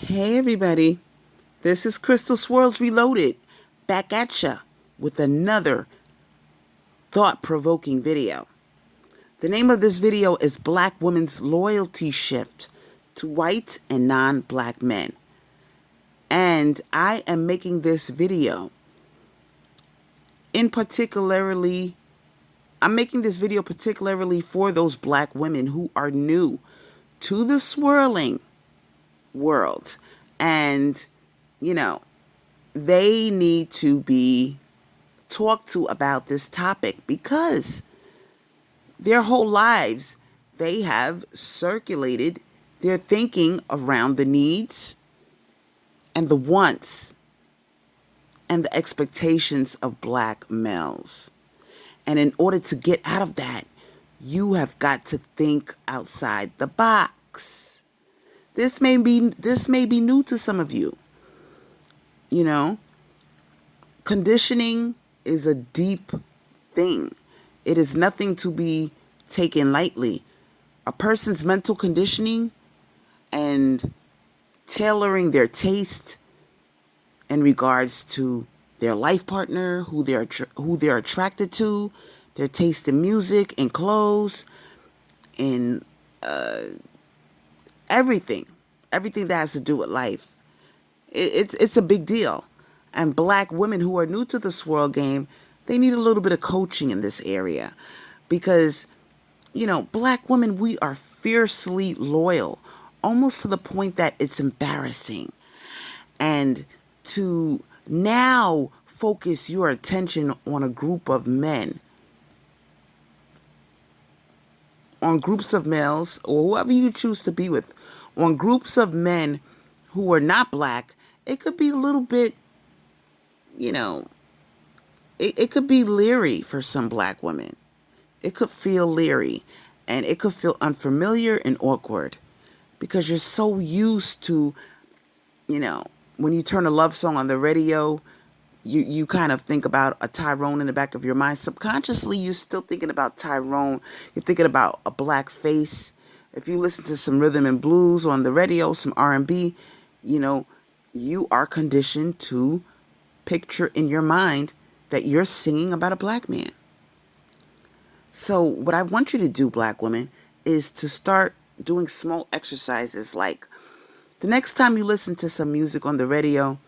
Hey everybody, this is Crystal Swirls Reloaded, back at ya with another thought-provoking video. The name of this video is Black Women's Loyalty Shift to White and Non-Black Men. And I am making this video I'm making this video particularly for those black women who are new to the swirling world. And, they need to be talked to about this topic because their whole lives they have circulated their thinking around the needs and the wants and the expectations of black males. And in order to get out of that, you have got to think outside the box. This may be new to some of you. Conditioning is a deep thing. It is nothing to be taken lightly. A person's mental conditioning and tailoring their taste in regards to their life partner, who they're attracted to, their taste in music and clothes, and everything that has to do with life. It's a big deal. And black women who are new to the swirl game, they need a little bit of coaching in this area because, black women, we are fiercely loyal, almost to the point that it's embarrassing. And to now focus your attention on a group of men, on groups of males, or whoever you choose to be with, on groups of men who are not black, it could be a little bit, it could be leery for some black women. It could feel leery and it could feel unfamiliar and awkward because you're so used to, when you turn a love song on the radio, you kind of think about a Tyrone in the back of your mind. Subconsciously, you're still thinking about Tyrone. You're thinking about a black face. If you listen to some rhythm and blues on the radio, some R&B, you are conditioned to picture in your mind that you're singing about a black man. So what I want you to do, black women, is to start doing small exercises like the next time you listen to some music on the radio,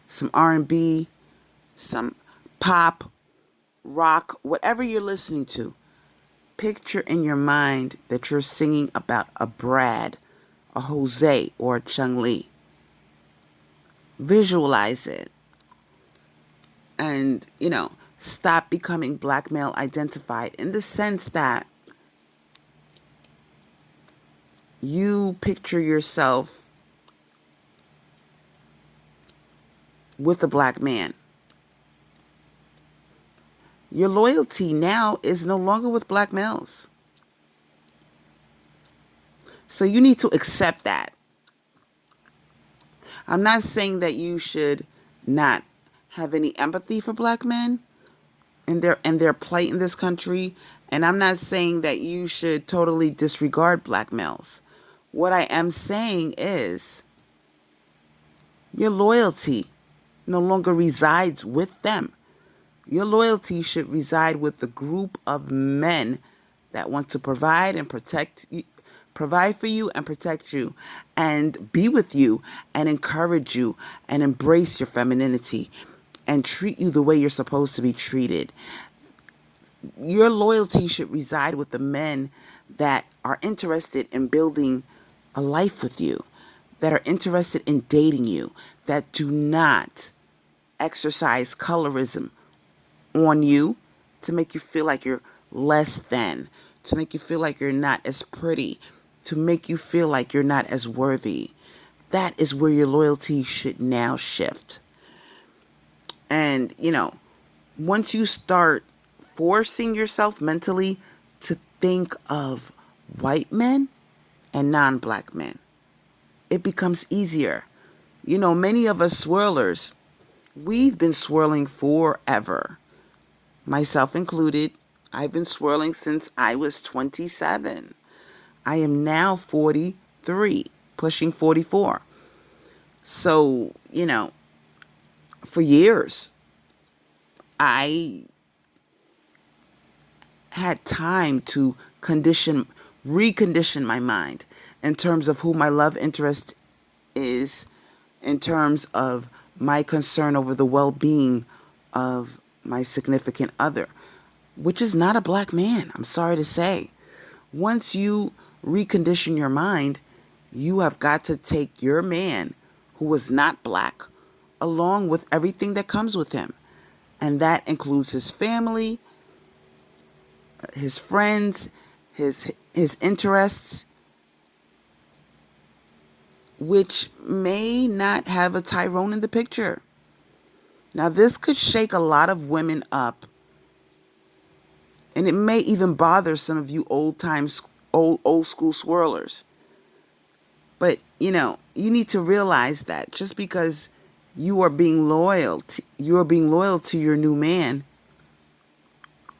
some R&B, some pop, rock, whatever you're listening to, picture in your mind that you're singing about a Brad, a Jose, or a Chung Lee. Visualize it. And, stop becoming black male identified in the sense that you picture yourself with a black man. Your loyalty now is no longer with black males. So you need to accept that. I'm not saying that you should not have any empathy for black men and their plight in this country. And I'm not saying that you should totally disregard black males. What I am saying is your loyalty no longer resides with them. Your loyalty should reside with the group of men that want to provide for you and protect you and be with you and encourage you and embrace your femininity and treat you the way you're supposed to be treated. Your loyalty should reside with the men that are interested in building a life with you, that are interested in dating you, that do not exercise colorism on you to make you feel like you're less than, to make you feel like you're not as pretty, to make you feel like you're not as worthy. That is where your loyalty should now shift. And, once you start forcing yourself mentally to think of white men and non-black men, it becomes easier. Many of us swirlers, we've been swirling forever. Myself included. I've been swirling since I was 27. I am now 43, pushing 44. So, for years, I had time to recondition my mind in terms of who my love interest is, in terms of my concern over the well-being of my significant other, which is not a black man. I'm sorry to say. Once you recondition your mind, you have got to take your man who is not black along with everything that comes with him. And that includes his family, his friends, his interests, which may not have a Tyrone in the picture. Now, this could shake a lot of women up, and it may even bother some of you old school swirlers. But, you need to realize that just because you are being loyal to your new man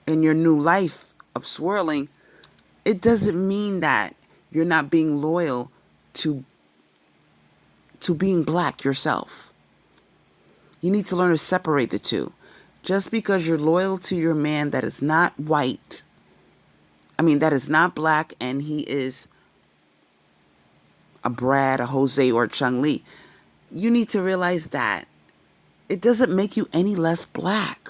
in your new life of swirling, it doesn't mean that you're not being loyal to being black yourself. You need to learn to separate the two. Just because you're loyal to your man that is not white, that is not black, and he is a Brad, a Jose, or a Chung Lee, you need to realize that it doesn't make you any less black.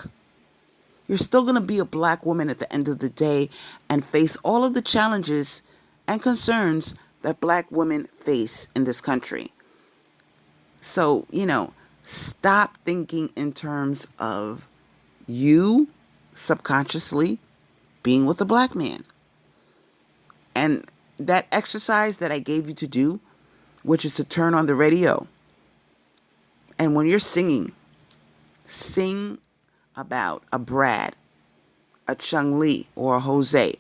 You're still going to be a black woman at the end of the day and face all of the challenges and concerns that black women face in this country. So, stop thinking in terms of you subconsciously being with a black man. And that exercise that I gave you to do, which is to turn on the radio. And when you're singing, sing about a Brad, a Chung Lee, or a Jose.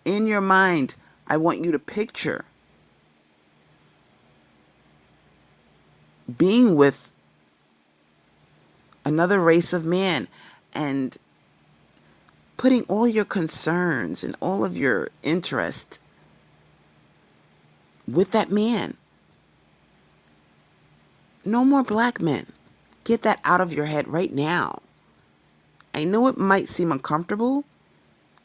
In your mind, I want you to picture being with another race of man and putting all your concerns and all of your interest with that man. No more black men. Get that out of your head right now. I know it might seem uncomfortable,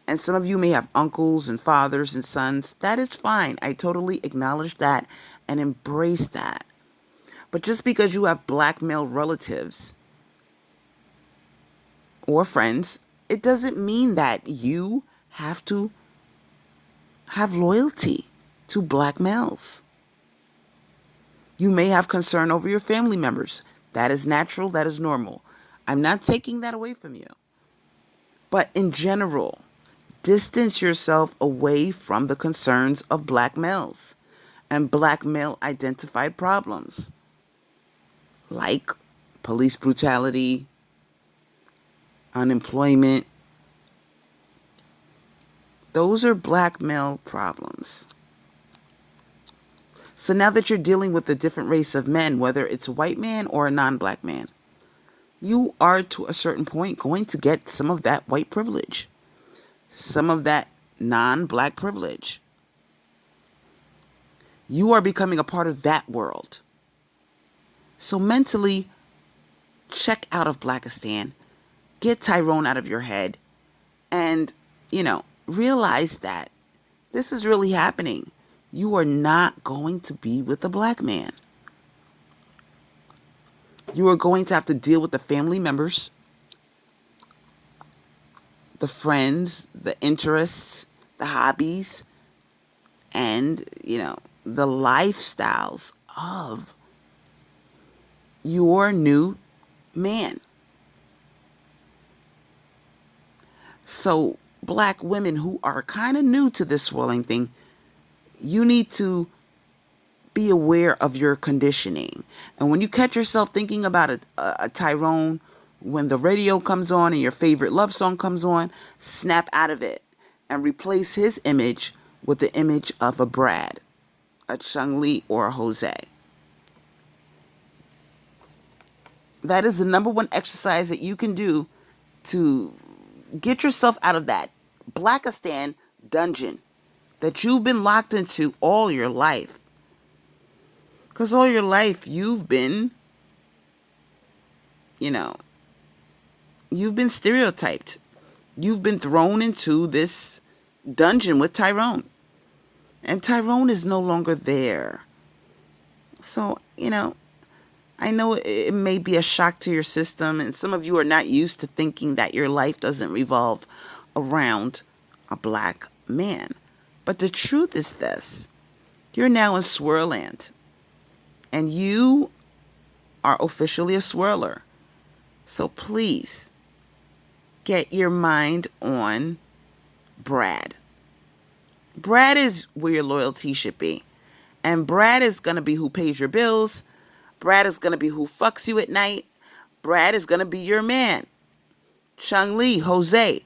and some of you may have uncles and fathers and sons. That is fine. I totally acknowledge that and embrace that. But just because you have black male relatives or friends, it doesn't mean that you have to have loyalty to black males. You may have concern over your family members. That is natural. That is normal. I'm not taking that away from you. But in general, distance yourself away from the concerns of black males and black male identified problems like police brutality, unemployment. Those are black male problems. So now that you're dealing with a different race of men, whether it's a white man or a non-black man, you are to a certain point going to get some of that white privilege, some of that non-black privilege. You are becoming a part of that world. So mentally, check out of Blackistan, get Tyrone out of your head, and, realize that this is really happening. You are not going to be with a black man. You are going to have to deal with the family members, the friends, the interests, the hobbies, and, the lifestyles of your new man. So, black women who are kind of new to this swirling thing, you need to be aware of your conditioning. And when you catch yourself thinking about a Tyrone, when the radio comes on and your favorite love song comes on, snap out of it and replace his image with the image of a Brad, a Chung Lee, or a Jose. That is the number one exercise that you can do to get yourself out of that Blackistan dungeon that you've been locked into all your life. Because all your life you've been, you know, you've been stereotyped. You've been thrown into this dungeon with Tyrone. And Tyrone is no longer there. So, I know it may be a shock to your system, and some of you are not used to thinking that your life doesn't revolve around a black man. But the truth is this: you're now in Swirland, and you are officially a swirler. So please get your mind on Brad. Brad is where your loyalty should be. And Brad is going to be who pays your bills. Brad is going to be who fucks you at night. Brad is going to be your man. Chung Lee, Jose,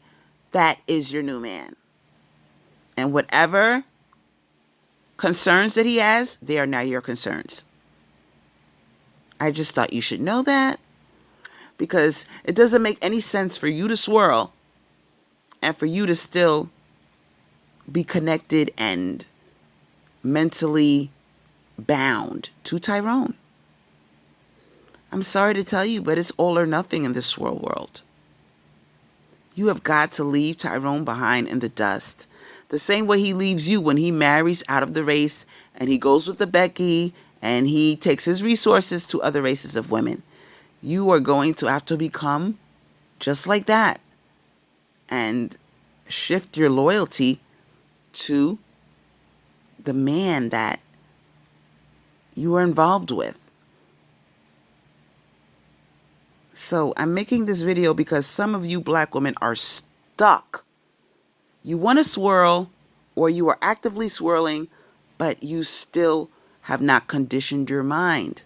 that is your new man. And whatever concerns that he has, they are now your concerns. I just thought you should know that, because it doesn't make any sense for you to swirl and for you to still be connected and mentally bound to Tyrone. I'm sorry to tell you, but it's all or nothing in this swirl world. You have got to leave Tyrone behind in the dust. The same way he leaves you when he marries out of the race and he goes with the Becky and he takes his resources to other races of women. You are going to have to become just like that and shift your loyalty to the man that you are involved with. So I'm making this video because some of you black women are stuck. You want to swirl, or you are actively swirling, but you still have not conditioned your mind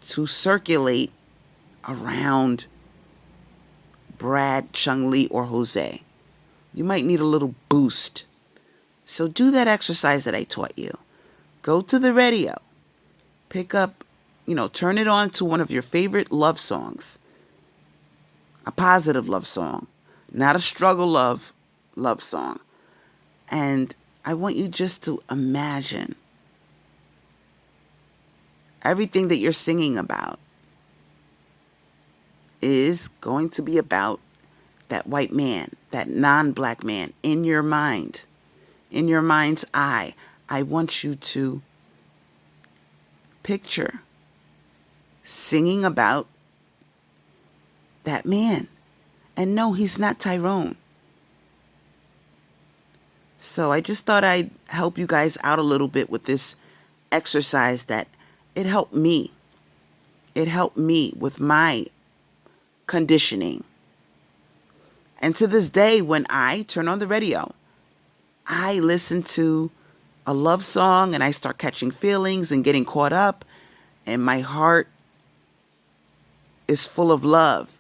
to circulate around Brad, Chung Lee, or Jose. You might need a little boost. So do that exercise that I taught you. Go to the radio. Pick up, turn it on to one of your favorite love songs. A positive love song. Not a struggle love song. And I want you just to imagine everything that you're singing about is going to be about that white man, that non-black man in your mind, in your mind's eye. I want you to picture singing about that man. And no, he's not Tyrone. So I just thought I'd help you guys out a little bit with this exercise that it helped me. It helped me with my conditioning. And to this day, when I turn on the radio, I listen to a love song and I start catching feelings and getting caught up, and my heart is full of love.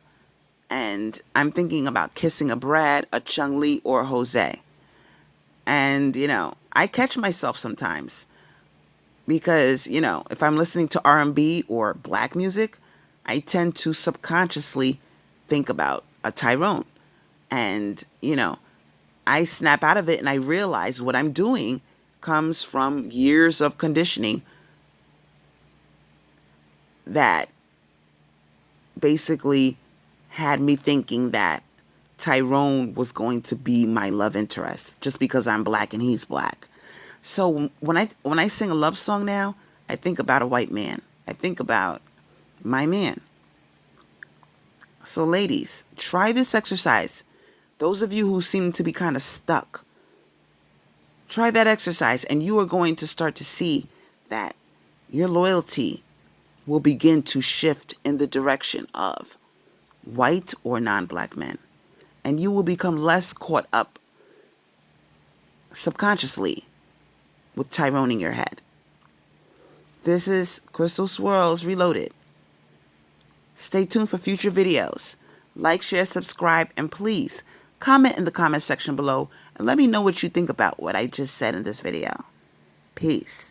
And I'm thinking about kissing a Brad, a Chung Lee, or a Jose. And, I catch myself sometimes because, if I'm listening to R&B or black music, I tend to subconsciously think about a Tyrone. And, I snap out of it and I realize what I'm doing comes from years of conditioning that basically had me thinking that Tyrone was going to be my love interest just because I'm black and he's black. So when I sing a love song now, I think about a white man. I think about my man. So ladies, try this exercise. Those of you who seem to be kind of stuck, try that exercise and you are going to start to see that your loyalty will begin to shift in the direction of white or non-black men. And you will become less caught up subconsciously with Tyrone in your head. This is Crystal Swirls Reloaded. Stay tuned for future videos. Like, share, subscribe, and please comment in the comment section below and let me know what you think about what I just said in this video. Peace.